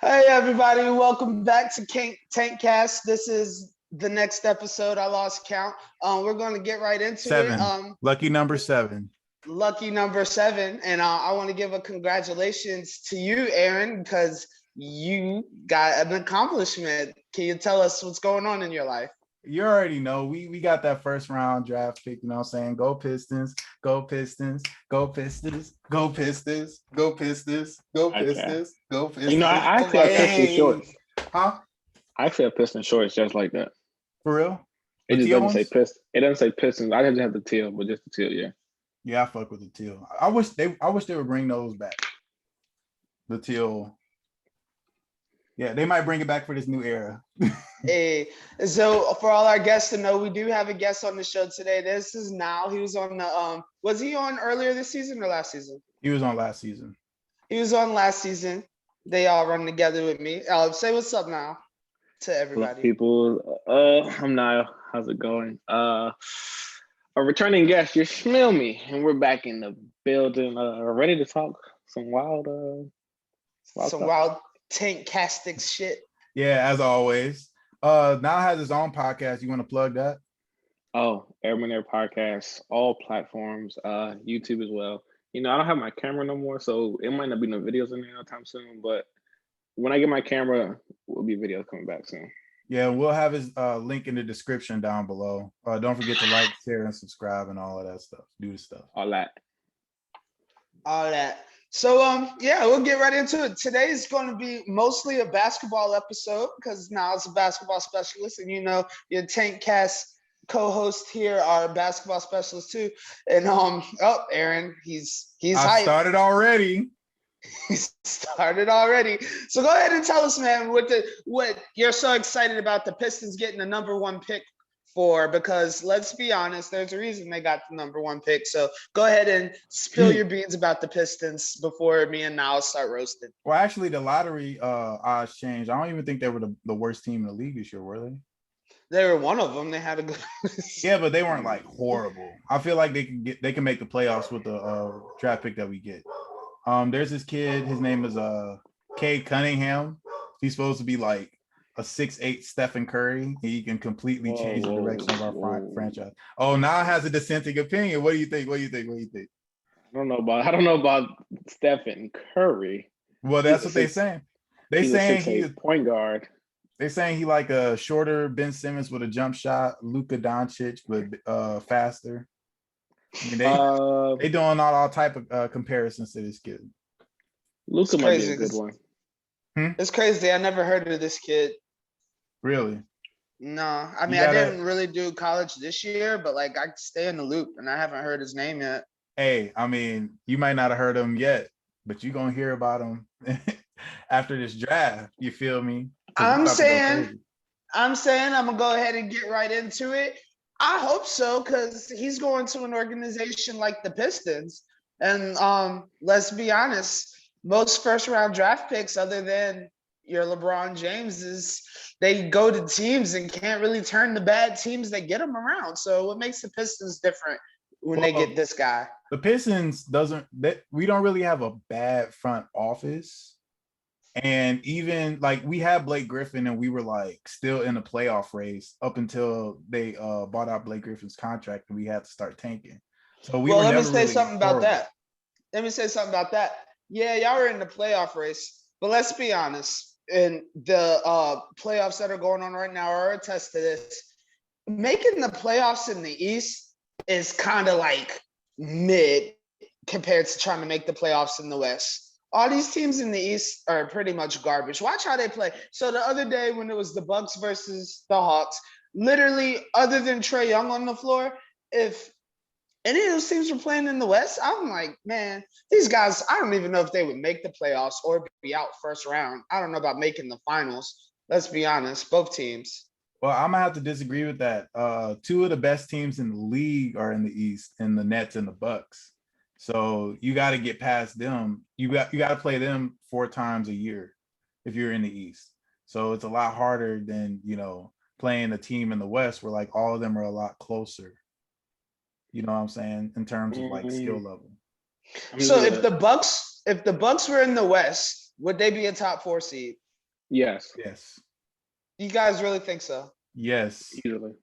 Hey everybody, welcome back to TainCast. This is the next episode. I lost count. We're going to get right into it. Lucky number 7. Lucky number 7, and I want to give a congratulations to you, Aaron, because you got an accomplishment. Can you tell us what's going on in your life? You already know we got that first round draft pick, you know what I'm saying? Go Pistons, go Pistons, go Pistons, go Pistons, go Pistons, go Pistons, go Pistons. You know, I actually have Pistons shorts. Huh? I actually have Pistons shorts just like that. For real? It just doesn't say Pistons. It doesn't say Pistons. I didn't have the teal, but just the teal, yeah. Yeah, I fuck with the teal. I wish they would bring those back. The teal. Yeah, they might bring it back for this new era. Hey, so for all our guests to know, we do have a guest on the show today. This is Nile. He was on the was he on earlier this season or last season? He was on last season. He was on last season. They all run together with me. Say what's up now to everybody. People, I'm Nile. How's it going? A returning guest, you smell me, and we're back in the building. Ready to talk some wild TainCastic shit. Yeah, as always. Now has his own podcast. You want to plug that? Oh, YInMn podcast, all platforms, YouTube as well. You know, I don't have my camera no more, so it might not be no videos in there anytime soon. But when I get my camera, will be videos coming back soon. Yeah, we'll have his link in the description down below. Don't forget to like, share, and subscribe, and all of that stuff. Do the stuff. All that. So yeah, we'll get right into it. Today is going to be mostly a basketball episode because now it's a basketball specialist, and you know your TainCast co-host here are basketball specialists too. And Aaron, he's hyped. Started already. He started already. So go ahead and tell us, man, what you're so excited about the Pistons getting the #1 pick for, because let's be honest, there's a reason they got the #1 pick. So go ahead and spill your beans about the Pistons before me and Nile start roasting. Well, actually, the lottery odds changed. I don't even think they were the worst team in the league this year, were they? They were one of them. They had a good. Yeah, but they weren't like horrible. I feel like they can make the playoffs with the draft pick that we get. There's this kid. His name is Cade Cunningham. He's supposed to be like a 6'8" Stephen Curry. He can completely change the direction of our franchise. Oh, now has a dissenting opinion. What do you think? I don't know about Stephen Curry. Well, that's what they're saying. They're saying he's a point guard. They're saying he like a shorter Ben Simmons with a jump shot, Luka Doncic, but faster. I mean, they doing all type of comparisons to this kid. Luka might be a good one. It's crazy. I never heard of this kid. Really? No, I mean, I didn't really do college this year, but like I stay in the loop, and I haven't heard his name yet. Hey, I mean, you might not have heard him yet, but you're gonna hear about him after this draft. You feel me? I'm saying I'm gonna go ahead and get right into it. I hope so, because he's going to an organization like the Pistons, and let's be honest, most first-round draft picks, other than your LeBron Jameses, they go to teams and can't really turn the bad teams that get them around. So what makes the Pistons different when they get this guy? The Pistons we don't really have a bad front office. And even like we had Blake Griffin and we were like still in the playoff race up until they bought out Blake Griffin's contract and we had to start tanking. So let me say something about that. Yeah, y'all were in the playoff race, but let's be honest. And the playoffs that are going on right now are a test to this. Making the playoffs in the East is kind of like mid compared to trying to make the playoffs in the West. All these teams in the East are pretty much garbage. Watch how they play. So the other day when it was the Bucks versus the Hawks, literally other than Trae Young on the floor, if any of those teams were playing in the West, I'm like, man, these guys, I don't even know if they would make the playoffs or be out first round. I don't know about making the finals. Let's be honest, both teams. Well, I'm gonna have to disagree with that. Two of the best teams in the league are in the East, in the Nets and the Bucks. So you got to get past them. You got to play them 4 times a year if you're in the East. So it's a lot harder than, you know, playing a team in the West where like all of them are a lot closer. You know what I'm saying? In terms of like skill level. So if the Bucks were in the West, would they be a top 4 seed? Yes, Yes. You guys really think so? Yes. easily.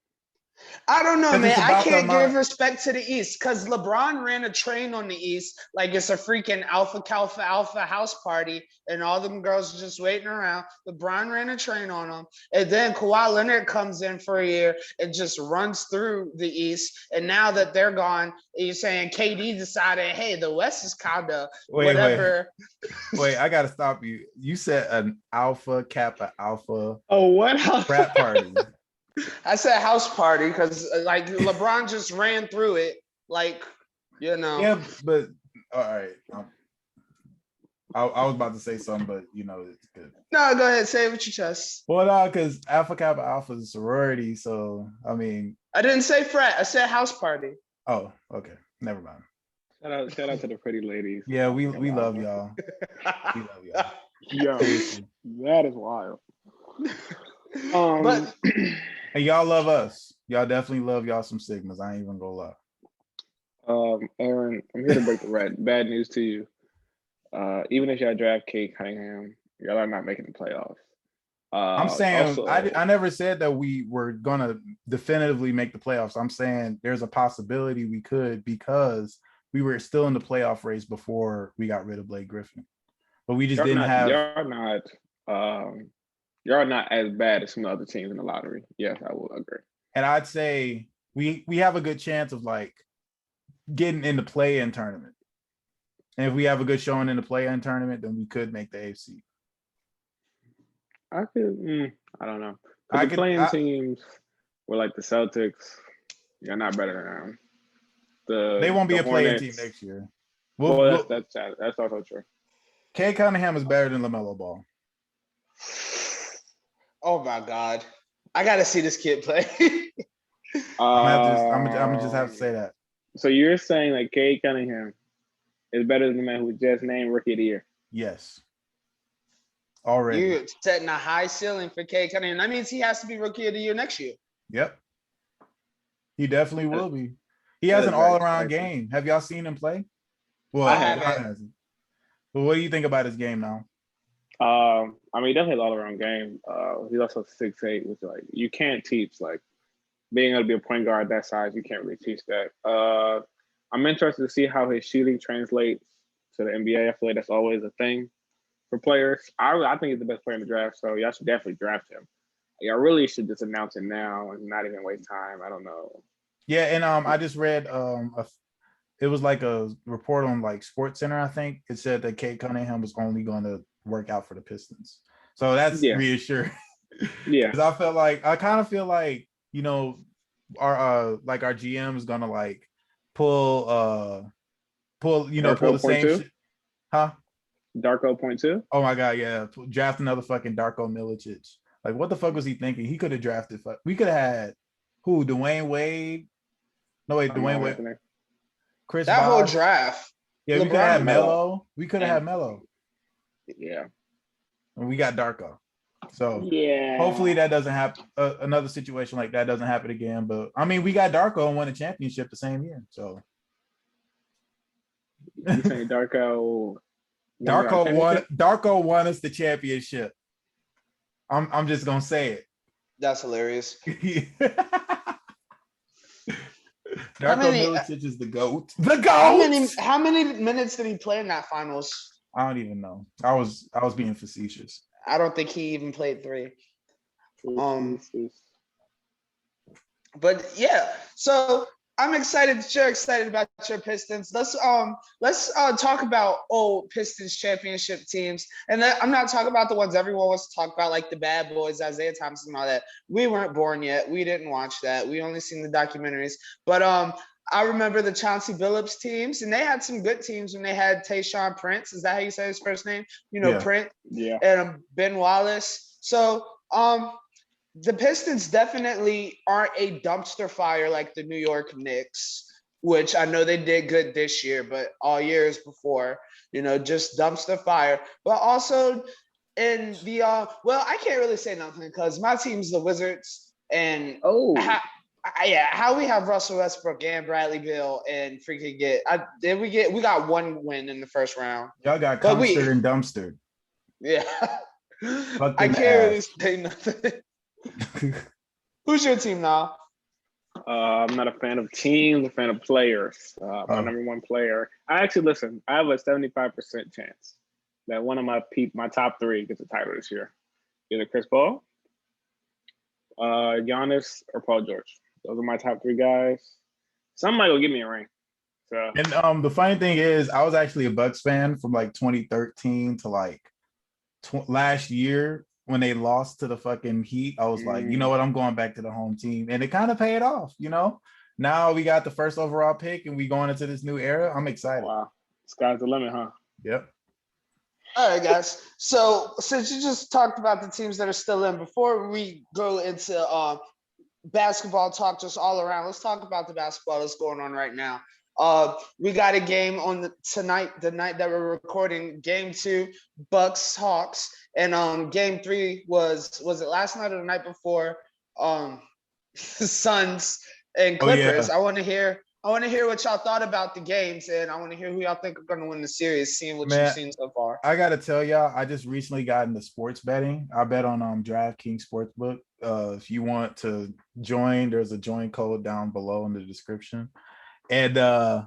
I don't know, 'Cause man. it's I about the can't give amount- respect to the East because LeBron ran a train on the East like it's a freaking alpha house party, and all them girls are just waiting around. LeBron ran a train on them, and then Kawhi Leonard comes in for a year and just runs through the East. And now that they're gone, you're saying KD decided, hey, the West is kind of whatever. Wait, I gotta stop you. You said an Alpha Kappa Alpha Oh, what? frat party. I said house party because like LeBron just ran through it, like, you know. Yeah, but all right. I was about to say something, but you know it's good. No, go ahead, say it with your chest. Well, no, because Alpha Kappa Alpha is a sorority, so I mean. I didn't say frat. I said house party. Oh, okay. Never mind. Shout out to the pretty ladies. Yeah, we love y'all. We love y'all. Yo, that is wild. But And y'all love us. Y'all definitely love y'all some Sigmas. I ain't even gonna lie. Aaron, I'm here to break the bad news to you. Even if y'all draft Cade Cunningham, y'all are not making the playoffs. I'm saying also, I never said that we were gonna definitively make the playoffs. I'm saying there's a possibility we could because we were still in the playoff race before we got rid of Blake Griffin. But we just didn't have. You're not as bad as some other teams in the lottery. Yes, I will agree. And I'd say we have a good chance of like getting in the play-in tournament. And if we have a good showing in the play-in tournament, then we could make the AFC. I don't know. The playing teams were like the Celtics. You're not better than them. They won't be a playing Hornets, team next year. That's also true. Cade Cunningham is better than LaMelo Ball. oh my God, I gotta see this kid play. I'm gonna just have to say that. So you're saying that Cade Cunningham is better than the man who was just named Rookie of the Year? Yes. Already. You're setting a high ceiling for Cade Cunningham. That means he has to be Rookie of the Year next year. Yep. He definitely will be. He has an all-around game. Have y'all seen him play? Well, I haven't. But what do you think about his game now? I mean, he definitely has an all-around game. He's also 6'8", which like you can't teach. Like being able to be a point guard that size, you can't really teach that. I'm interested to see how his shooting translates to the NBA. I feel like that's always a thing for players. I think he's the best player in the draft, so y'all should definitely draft him. Y'all really should just announce it now and not even waste time. I don't know. Yeah, and I just read it was like a report on like Sports Center, I think. It said that Cade Cunningham was only going to work out for the Pistons. So that's reassuring. Yeah. Because I kind of feel like, you know, our GM is gonna like pull the same shit. Huh? Darko .2? Oh my God, yeah. Draft another fucking Darko Milicic. Like, what the fuck was he thinking? He could have drafted. We could have had who? Dwayne Wade? No, wait, Dwayne Wade. Chris. That whole draft. Yeah, we could have had Melo. We could have had Melo. Yeah. And we got Darko. So yeah, hopefully that doesn't happen. Another situation like that doesn't happen again. But I mean, we got Darko and won a championship the same year. So you saying Darko won us the championship. I'm just gonna say it. That's hilarious. Darko Milicic is the GOAT. The GOAT. How many minutes did he play in that finals? I don't even know. I was being facetious. I don't think he even played 3. But yeah, so I'm excited that you're excited about your Pistons. Let's talk about old Pistons championship teams. And I'm not talking about the ones everyone wants to talk about, like the Bad Boys, Isaiah Thomas and all that. We weren't born yet. We didn't watch that. We only seen the documentaries. But I remember the Chauncey Billups teams, and they had some good teams when they had Tayshaun Prince. Is that how you say his first name? Prince. Yeah. And Ben Wallace. So the Pistons definitely aren't a dumpster fire like the New York Knicks, which I know they did good this year, but all years before, just dumpster fire. But also in the I can't really say nothing because my team's the Wizards, and how we have Russell Westbrook and Bradley Beal and freaking we got one win in the first round. Y'all got dumpstered and dumpstered. Yeah. I can't really say nothing. Who's your team now? I'm not a fan of teams, I'm a fan of players. My number one player. I have a 75% chance that one of my top three gets a title this year. Either Chris Paul, Giannis, or Paul George. Those are my top three guys. Somebody will give me a ring. So. And the funny thing is, I was actually a Bucks fan from like 2013 to like last year when they lost to the fucking Heat. I was like, you know what, I'm going back to the home team, and it kind of paid off. Now we got the first overall pick, and we going into this new era. I'm excited. Wow, sky's the limit, huh? Yep. All right, guys. So since you just talked about the teams that are still in, before we go into basketball talk just all around, let's talk about the basketball that's going on right now. We got a game on tonight, the night that we're recording, game 2, Bucks Hawks, and game 3 was it last night or the night before? Suns and Clippers. Oh, yeah. I want to hear what y'all thought about the games, and I want to hear who y'all think are going to win the series, seeing what you've seen so far. I got to tell y'all, I just recently got into sports betting. I bet on DraftKings Sportsbook. If you want to join, there's a join code down below in the description. And I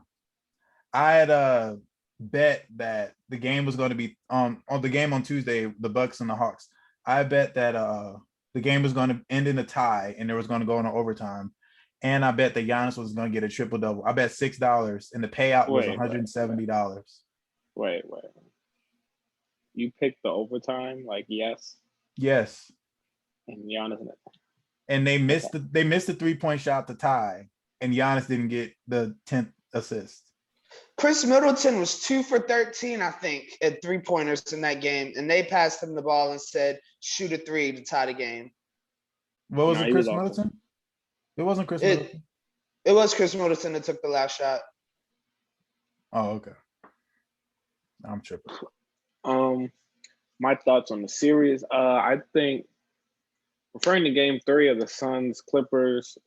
had bet that the game was going to be on the game on Tuesday, the Bucks and the Hawks. I bet that the game was going to end in a tie and there was going to go into overtime. And I bet that Giannis was going to get a triple-double. I bet $6, and the payout was $170. Wait. You picked the overtime, like yes? Yes. And Giannis. And they missed the 3-point shot to tie, and Giannis didn't get the 10th assist. Chris Middleton was 2 for 13, I think, at 3-pointers in that game, and they passed him the ball and said, shoot a 3 to tie the game. What was it, Chris Middleton? It wasn't Chris Middleton? It was Chris Middleton that took the last shot. Oh, okay. I'm tripping. My thoughts on the series. I think, referring to game 3 of the Suns Clippers,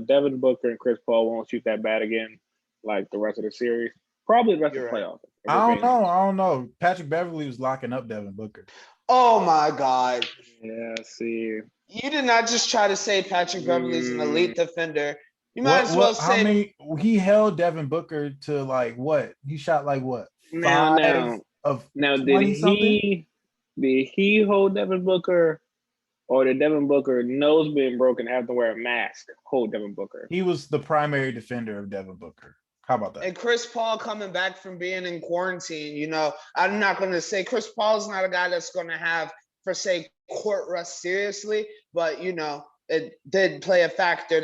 Devin Booker and Chris Paul won't shoot that bad again, like the rest of the series. Probably the rest of the playoffs. I don't know. Patrick Beverly was locking up Devin Booker. Oh my God. Yeah, see. You did not just try to say Patrick Beverly's an elite defender. You might as well say he held Devin Booker to like what? He shot like what? Now did he hold Devin Booker, or did Devin Booker, nose being broken, have to wear a mask, hold Devin Booker? He was the primary defender of Devin Booker. How about that? And Chris Paul coming back from being in quarantine, I'm not going to say Chris Paul's not a guy that's going to have, per se, court rust seriously, but, it did play a factor.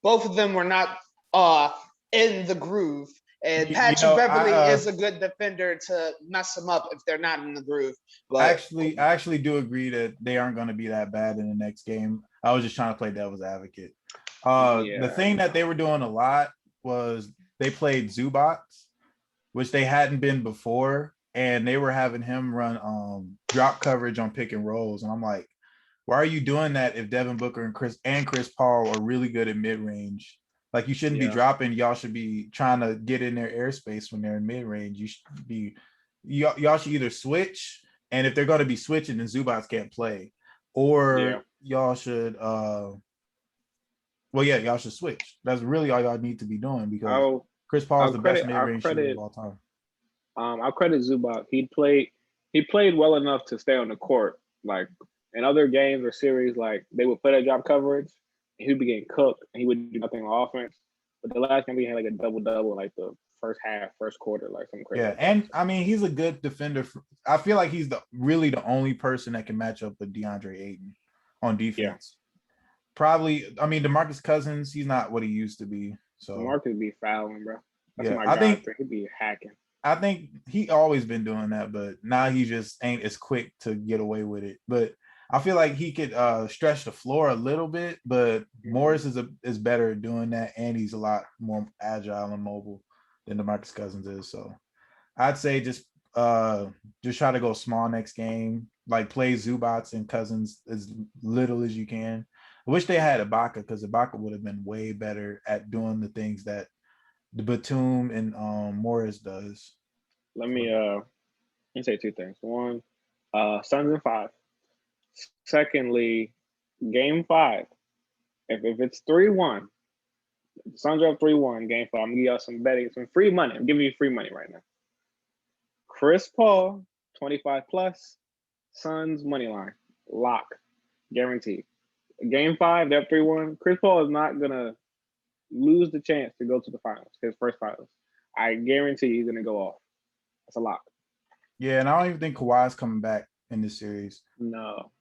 Both of them were not in the groove. And Patrick Beverly is a good defender to mess them up if they're not in the groove. But I actually do agree that they aren't going to be that bad in the next game. I was just trying to play devil's advocate. The thing that they were doing a lot was they played Zubac, which they hadn't been before, and they were having him run drop coverage on pick and rolls. And I'm like, why are you doing that if Devin Booker and Chris Paul are really good at mid-range? Like, you shouldn't be dropping. Y'all should be trying to get in their airspace when they're in mid-range. You should be y'all should either switch, and if they're going to be switching, then Zubac can't play, or y'all should y'all should switch. That's really all y'all need to be doing, because Chris Paul is the best mid-range shooter of all time. I'll credit Zubac. He played well enough to stay on the court. Like, in other games or series, like, they would play that drop coverage, and he'd be getting cooked, and he would do nothing on offense. But the last game, he had like a double-double, like the first quarter, like something crazy. Yeah, and I mean, he's a good defender. I feel like he's really the only person that can match up with DeAndre Ayton on defense. Yeah. Probably, I mean, DeMarcus Cousins, he's not what he used to be. So DeMarcus be fouling, bro. That's my I think he'd be hacking. I think he always been doing that, but now he just ain't as quick to get away with it. But I feel like he could stretch the floor a little bit, but Morris is better at doing that, and he's a lot more agile and mobile than DeMarcus Cousins is. So I'd say just try to go small next game, like play Zubac and Cousins as little as you can. I wish they had Ibaka, because Ibaka would have been way better at doing the things that the Batum and Morris does. Let me say two things. One, Suns in 5. Secondly, game 5. If it's 3-1, the Suns are up 3-1, game 5. I'm gonna give y'all some betting, some free money. I'm giving you free money right now. Chris Paul, 25 plus, Suns money line, lock, guaranteed. Game 5, they're up 3-1. Chris Paul is not gonna lose the chance to go to the finals, his first finals. I guarantee he's gonna go off. That's a lock. Yeah, and I don't even think Kawhi's coming back in this series. No.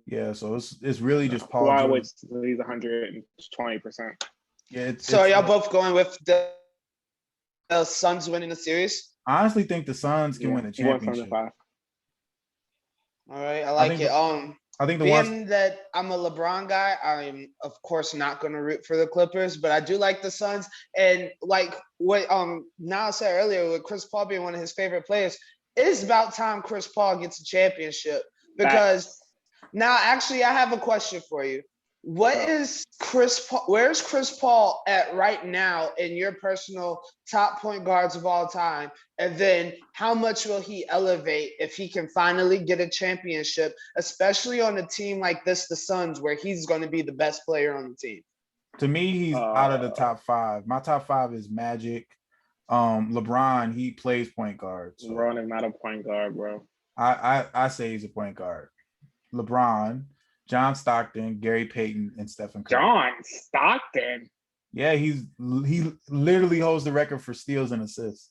Yeah, so it's really just Paul Kawhi George. waits till he's 120%. Yeah, So are y'all both going with the Suns winning the series? I honestly think the Suns can win a He won championship. 75. All right, I like it. I think the Being that I'm a LeBron guy, I'm of course not going to root for the Clippers, but I do like the Suns. And like what Nile said earlier, with Chris Paul being one of his favorite players, it is about time Chris Paul gets a championship. Because now, actually, I have a question for you. What is Chris Paul? Where's Chris Paul at right now in your personal top point guards of all time? And then how much will he elevate if he can finally get a championship, especially on a team like this, the Suns, where he's going to be the best player on the team? To me, he's out of the top 5. My top 5 is Magic. LeBron, he plays point guard. So LeBron is not a point guard, bro. I say he's a point guard. LeBron, John Stockton, Gary Payton, and Stephen Curry. John Stockton? Yeah, he literally holds the record for steals and assists.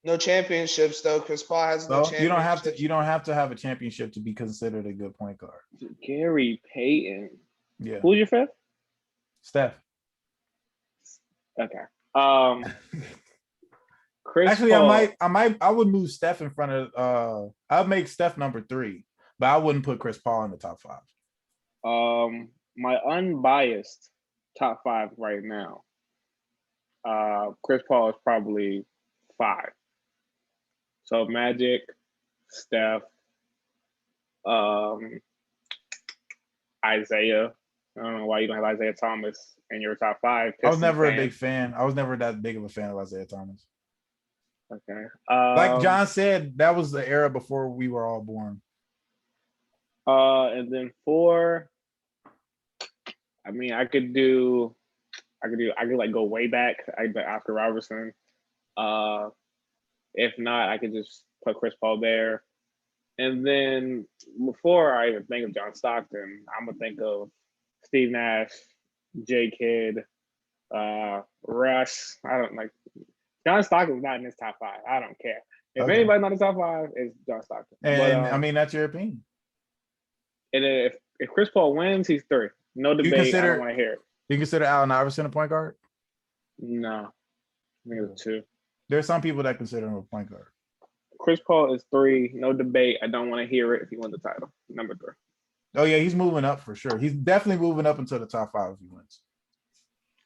No championships though. Chris Paul has no championships. You don't have to have a championship to be considered a good point guard. Gary Payton. Yeah. Who's your 5th? Steph. Okay. Chris Actually, Paul. I would move Steph in front of I'd make Steph number 3, but I wouldn't put Chris Paul in the top 5. My unbiased top 5 right now. Chris Paul is probably 5. So Magic, Steph, Isaiah. I don't know why you don't have Isaiah Thomas in your top 5. I was never a big fan. I was never that big of a fan of Isaiah Thomas. Okay. Like John said, that was the era before we were all born. And then 4. I mean, I could like go way back. I could Oscar Robertson. If not, I could just put Chris Paul there. And then before I even think of John Stockton, I'm gonna think of Steve Nash, J Kidd, Russ. I don't like John Stockton's not in this top 5. I don't care. If anybody's not in the top 5, it's John Stockton. And I mean, that's your opinion. And if Chris Paul wins, he's 3. No debate. I don't want to hear it. You consider Allen Iverson a point guard? No. I think it was 2. There's some people that consider him a point guard. Chris Paul is 3. No debate. I don't want to hear it if he wins the title. Number 3. Oh, yeah, he's moving up for sure. He's definitely moving up into the top 5 if he wins.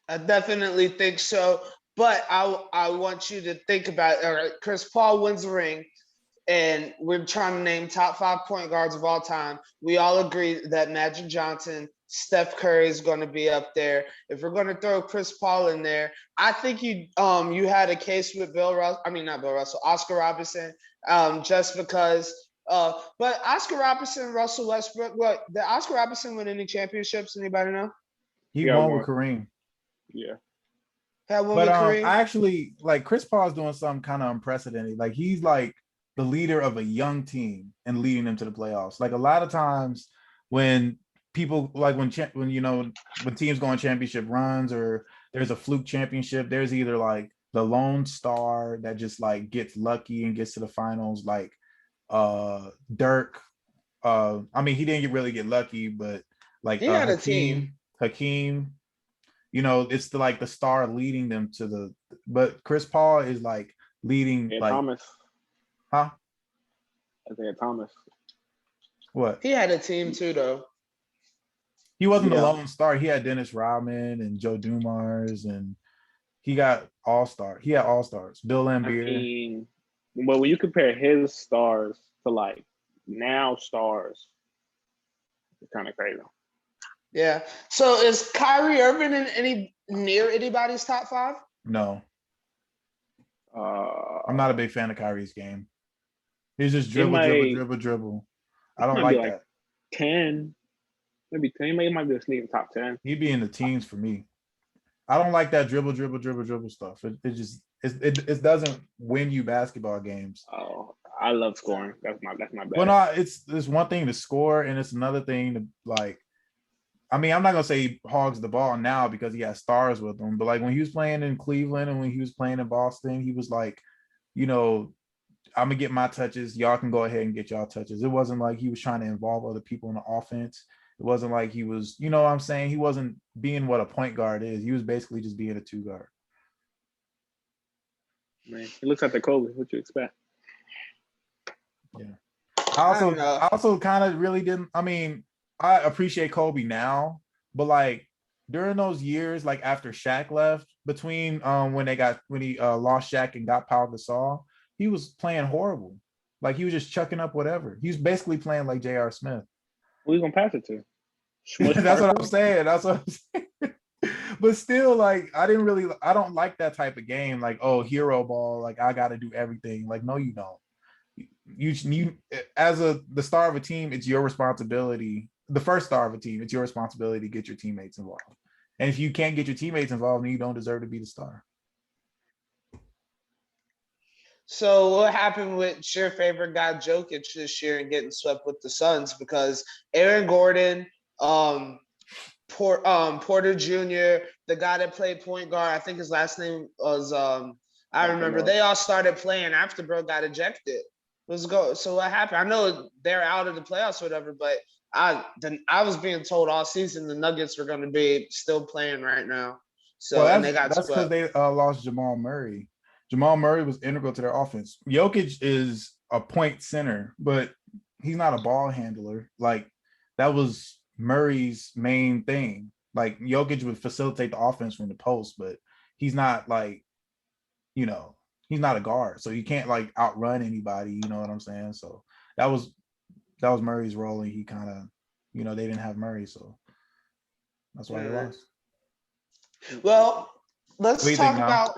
I definitely think so. But I want you to think about it. All right, Chris Paul wins the ring, and we're trying to name top 5 point guards of all time. We all agree that Magic Johnson, Steph Curry is going to be up there. If we're going to throw Chris Paul in there, I think you had a case with Oscar Robertson, just because. But Oscar Robertson, Russell Westbrook, did Oscar Robertson win any championships? Anybody know? He won with Kareem. Yeah. But I actually like Chris Paul's doing something kind of unprecedented. Like he's like the leader of a young team and leading them to the playoffs. Like a lot of times when people like when teams go on championship runs or there's a fluke championship, there's either like the lone star that just like gets lucky and gets to the finals, like Dirk. I mean, he didn't really get lucky, but like he had a team. Hakeem. It's the star leading them to the. But Chris Paul is like leading like Thomas. Huh? Isaiah Thomas. What? He had a team too, though. He wasn't the lone star. He had Dennis Rodman and Joe Dumars, and he got all-star. He had all-stars. Bill Laimbeer. But when you compare his stars to like now stars, it's kind of crazy. Yeah. So is Kyrie Irving in near anybody's top 5? No. I'm not a big fan of Kyrie's game. He's just dribble. I don't like that. 10. Maybe 10. He might be a sneaking top 10. He'd be in the teens for me. I don't like that dribble stuff. It doesn't win you basketball games. Oh, I love scoring. That's my bad. Well, no, it's one thing to score, and it's another thing to like. I mean, I'm not gonna say he hogs the ball now because he has stars with him, but like when he was playing in Cleveland and when he was playing in Boston, he was like, you know, I'm gonna get my touches. Y'all can go ahead and get y'all touches. It wasn't like he was trying to involve other people in the offense. It wasn't like he was, you know what I'm saying? He wasn't being what a point guard is. He was basically just being a two guard. Man, he looks like the Kobe. What you expect? Yeah. I also kind of really didn't. I mean, I appreciate Kobe now, but like during those years, like after Shaq left, between when he lost Shaq and got Pau Gasol, he was playing horrible. Like he was just chucking up whatever. He was basically playing like J.R. Smith. Who you gonna pass it to? That's what I'm saying. That's what I'm saying. But still, like I don't like that type of game. Like, oh, hero ball. Like I got to do everything. Like, no, you don't. You as the star of a team, it's your responsibility. The first star of a team, it's your responsibility to get your teammates involved. And if you can't get your teammates involved, then you don't deserve to be the star. So what happened with your favorite guy Jokic this year and getting swept with the Suns? Because Aaron Gordon, Porter Jr., the guy that played point guard, I think his last name was I remember they all started playing after bro got ejected. So what happened? I know they're out of the playoffs or whatever, but I was being told all season the Nuggets were going to be still playing right now. So well, and they got that's because they lost Jamal Murray. Jamal Murray was integral to their offense. Jokic is a point center, but he's not a ball handler. Like that was Murray's main thing. Like Jokic would facilitate the offense from the post, but he's not like, you know, he's not a guard. So you can't like outrun anybody, you know what I'm saying? So that was Murray's role, and he kind of, you know, they didn't have Murray, so that's why they lost. Well, let's talk about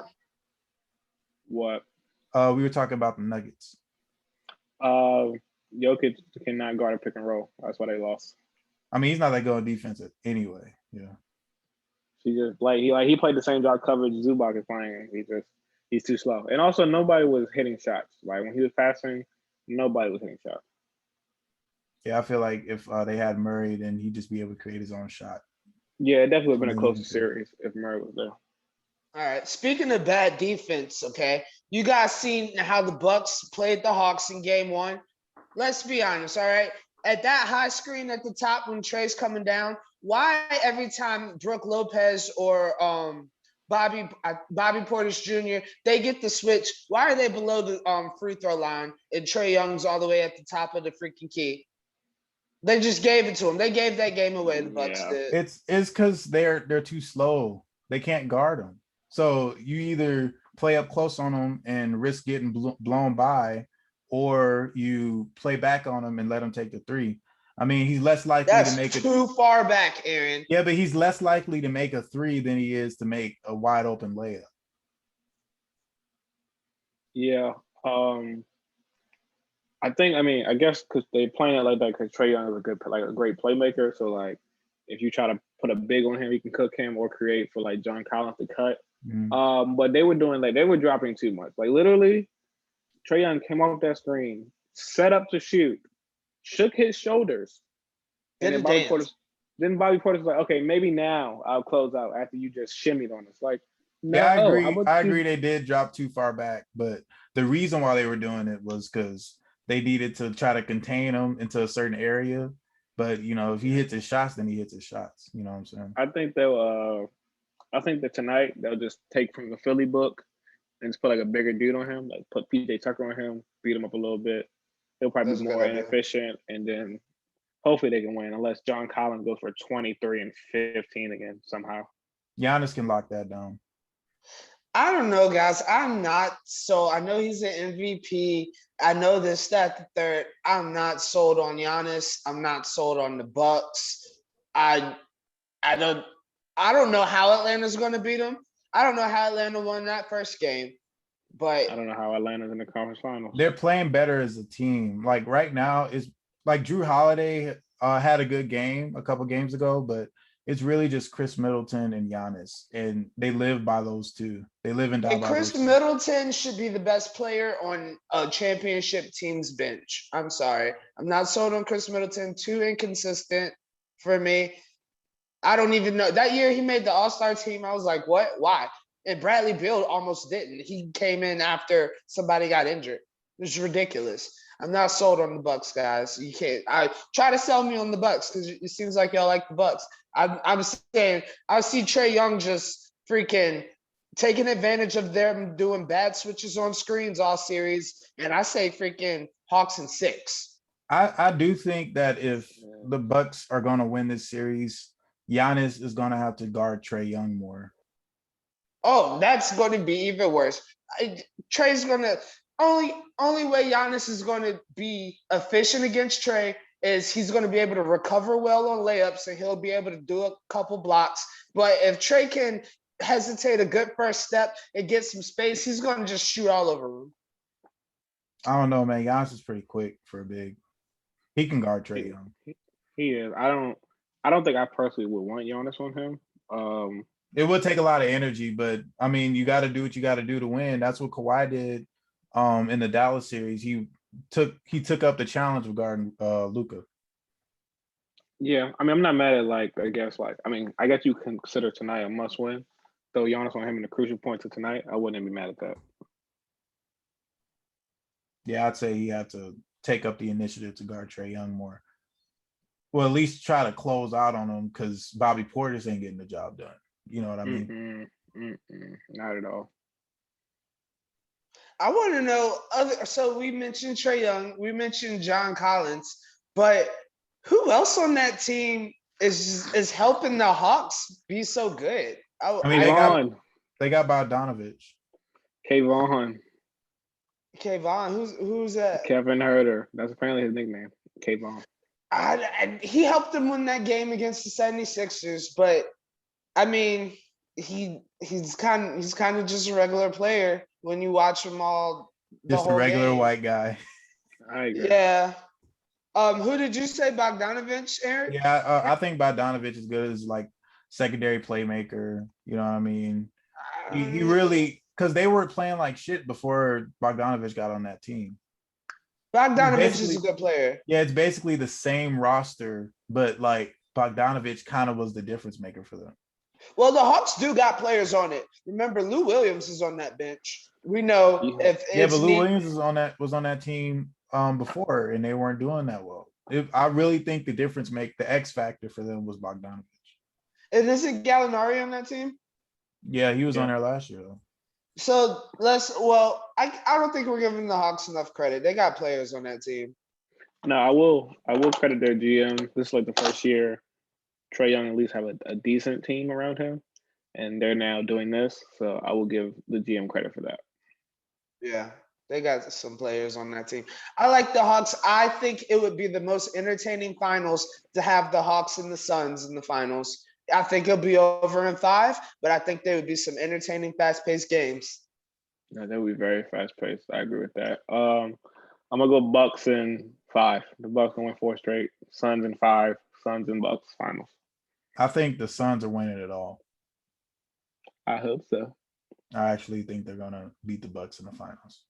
what we were talking about the Nuggets. Jokic cannot guard a pick and roll. That's why they lost. I mean, he's not that good on defense anyway. Yeah. He just he played the same job coverage Zubac is playing. He's too slow. And also nobody was hitting shots. Like when he was passing, nobody was hitting shots. Yeah, I feel like if they had Murray, then he'd just be able to create his own shot. Yeah, it definitely would have been a closer series if Murray was there. All right. Speaking of bad defense, okay, you guys seen how the Bucks played the Hawks in game one. Let's be honest, all right? At that high screen at the top when Trey's coming down, why every time Brooke Lopez or Bobby Portis Jr., they get the switch, why are they below the free throw line and Trae Young's all the way at the top of the freaking key? They just gave it to him. They gave that game away. The Bucks did. It's because they're too slow. They can't guard them. So you either play up close on them and risk getting blown by, or you play back on them and let them take the three. I mean, he's less likely to make it too far back, Aaron. Yeah, but he's less likely to make a three than he is to make a wide open layup. Yeah. I guess because they playing it like that because Trae Young is a great playmaker. So like, if you try to put a big on him, you can cook him or create for like John Collins to cut. Mm-hmm. But they were dropping too much. Like literally, Trae Young came off that screen, set up to shoot, shook his shoulders, and then Bobby Portis was like, okay, maybe now I'll close out after you just shimmied on us. Like, no, yeah, I agree. They did drop too far back, but the reason why they were doing it was because they needed to try to contain him into a certain area. But you know, if he hits his shots, then he hits his shots. You know what I'm saying? I think that tonight they'll just take from the Philly book and just put like a bigger dude on him, like put PJ Tucker on him, beat him up a little bit. He'll probably be more inefficient, and then hopefully they can win unless John Collins goes for 23 and 15 again somehow. Giannis can lock that down. I don't know, guys. I know he's an MVP. I know this, that, the third. I'm not sold on Giannis. I'm not sold on the Bucks. I don't know how Atlanta's going to beat them. I don't know how Atlanta won that first game, but I don't know how Atlanta's in the conference finals. They're playing better as a team. Like right now, is like Drew Holiday had a good game a couple games ago, but it's really just Chris Middleton and Giannis, and they live by those two. They live and die And by Chris those two. Middleton should be the best player on a championship team's bench. I'm sorry. I'm not sold on Chris Middleton. Too inconsistent for me. I don't even know. That year he made the All-Star team. I was like, what? Why? And Bradley Beal almost didn't. He came in after somebody got injured. It's ridiculous. I'm not sold on the Bucks, guys. You can't. I try to sell me on the Bucks because it seems like y'all like the Bucks. I'm saying I see Trae Young just freaking taking advantage of them doing bad switches on screens all series, and I say freaking Hawks in 6. I do think that if the Bucks are going to win this series, Giannis is going to have to guard Trae Young more. Oh, that's going to be even worse. Trae's going to only way Giannis is going to be efficient against Trae is he's going to be able to recover well on layups and he'll be able to do a couple blocks. But if Trae can hesitate a good first step and get some space, he's going to just shoot all over him. I don't know, man. Giannis is pretty quick for a big. He can guard Trae Young. He is. I don't think I personally would want Giannis on him. It would take a lot of energy, but I mean, you got to do what you got to do to win. That's what Kawhi did in the Dallas series. He took up the challenge regarding Luka. Yeah, I mean, I'm not mad at I guess you consider tonight a must win. Throw Giannis on him in the crucial points of tonight. I wouldn't be mad at that. Yeah, I'd say he had to take up the initiative to guard Trae Young more. Well, at least try to close out on him because Bobby Portis ain't getting the job done. You know what I mean? Not at all. I want to know so we mentioned Trae Young, we mentioned John Collins, but who else on that team is helping the Hawks be so good? I mean, they got Bogdanovich. Kayvon. Who's that? Kevin Huerter. That's apparently his nickname. Kayvon. He helped them win that game against the 76ers, but I mean, he's kind of just a regular player when you watch him all. Just a regular white guy. I agree. Yeah. Who did you say, Bogdanovich, Eric? Yeah, I think Bogdanovich is good as secondary playmaker. You know what I mean? He really, because they were playing like shit before Bogdanovich got on that team. Bogdanovich is a good player. Yeah, it's basically the same roster, but Bogdanovich kind of was the difference maker for them. Well, the Hawks do got players on it. Remember, Lou Williams is on that bench. We know if but Lou Williams was on that team before, and they weren't doing that well. I really think the X factor for them was Bogdanovich. And isn't Gallinari on that team? Yeah, he was on there last year though. So I don't think we're giving the Hawks enough credit. They got players on that team. No, I will credit their GM. This is the first year Trae Young at least have a decent team around him, and they're now doing this. So I will give the GM credit for that. Yeah, they got some players on that team. I like the Hawks. I think it would be the most entertaining finals to have the Hawks and the Suns in the finals. I think it'll be over in 5, but I think there would be some entertaining, fast-paced games. No, that would be very fast-paced. I agree with that. I'm gonna go Bucks in 5. The Bucks will win 4 straight. Suns in 5. Suns and Bucks finals. I think the Suns are winning it all. I hope so. I actually think they're gonna beat the Bucks in the finals.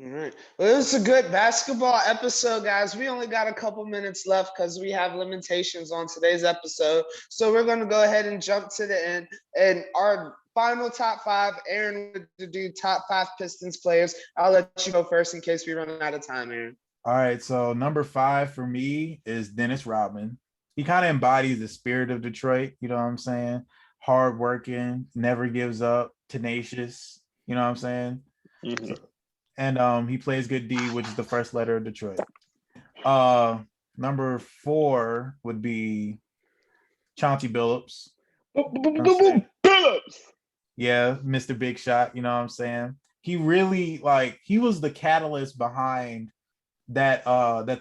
All right. Well, it was a good basketball episode, guys. We only got a couple minutes left because we have limitations on today's episode. So we're going to go ahead and jump to the end. And our final top 5, Aaron would do top 5 Pistons players. I'll let you go first in case we run out of time, Aaron. All right. So number 5 for me is Dennis Rodman. He kind of embodies the spirit of Detroit. You know what I'm saying? Hardworking, never gives up, tenacious. You know what I'm saying? Mm-hmm. And he plays good D, which is the first letter of Detroit. Number 4 would be Chauncey Billups. Billups. Yeah, Mr. Big Shot, you know what I'm saying? He really he was the catalyst behind that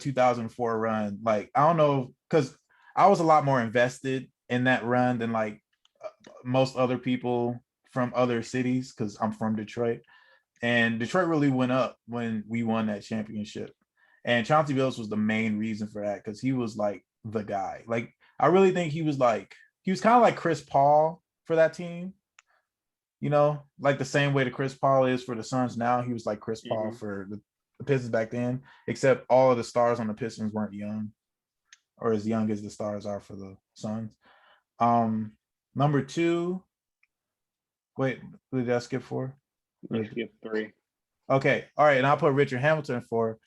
2004 run. I don't know, because I was a lot more invested in that run than most other people from other cities, because I'm from Detroit. And Detroit really went up when we won that championship. And Chauncey Billups was the main reason for that because he was like the guy. Like I really think he was kind of like Chris Paul for that team. You know, like the same way that Chris Paul is for the Suns now. He was like Chris Paul for the Pistons back then, except all of the stars on the Pistons weren't young or as young as the stars are for the Suns. Number 2. Wait, who did I skip for? You skip 3. Okay. All right. And I'll put Richard Hamilton for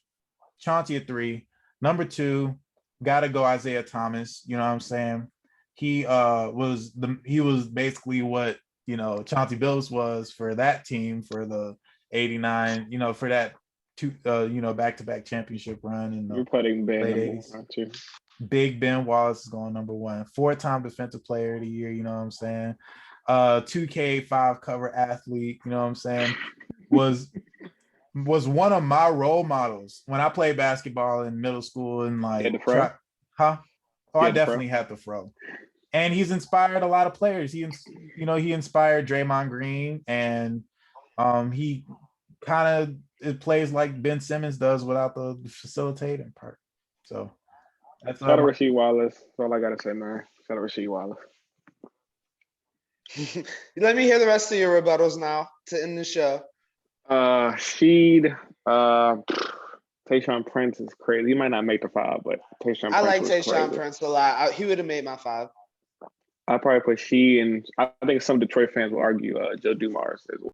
Chauncey at 3. Number 2, gotta go Isaiah Thomas. You know what I'm saying? He was basically what, you know, Chauncey Billups was for that team for the 89, you know, for that back-to-back championship run in the You're putting Ben late number 80s. 1, too. Big Ben Wallace is going number 1. 4-time defensive player of the year, you know what I'm saying? 2K5 cover athlete, you know what I'm saying? Was one of my role models when I played basketball in middle school and like I definitely had the fro. And he's inspired a lot of players. He inspired Draymond Green, and he kind of plays like Ben Simmons does without the facilitating part. So that's shout out Rasheed Wallace. That's all I gotta say, man. Shout out Rasheed Wallace. Let me hear the rest of your rebuttals now to end the show. Sheed, Tayshaun Prince is crazy. He might not make the 5, but Tayshaun. I like Tayshaun Prince a lot. He would have made my 5. I probably put Sheed, and I think some Detroit fans will argue Joe Dumars as well.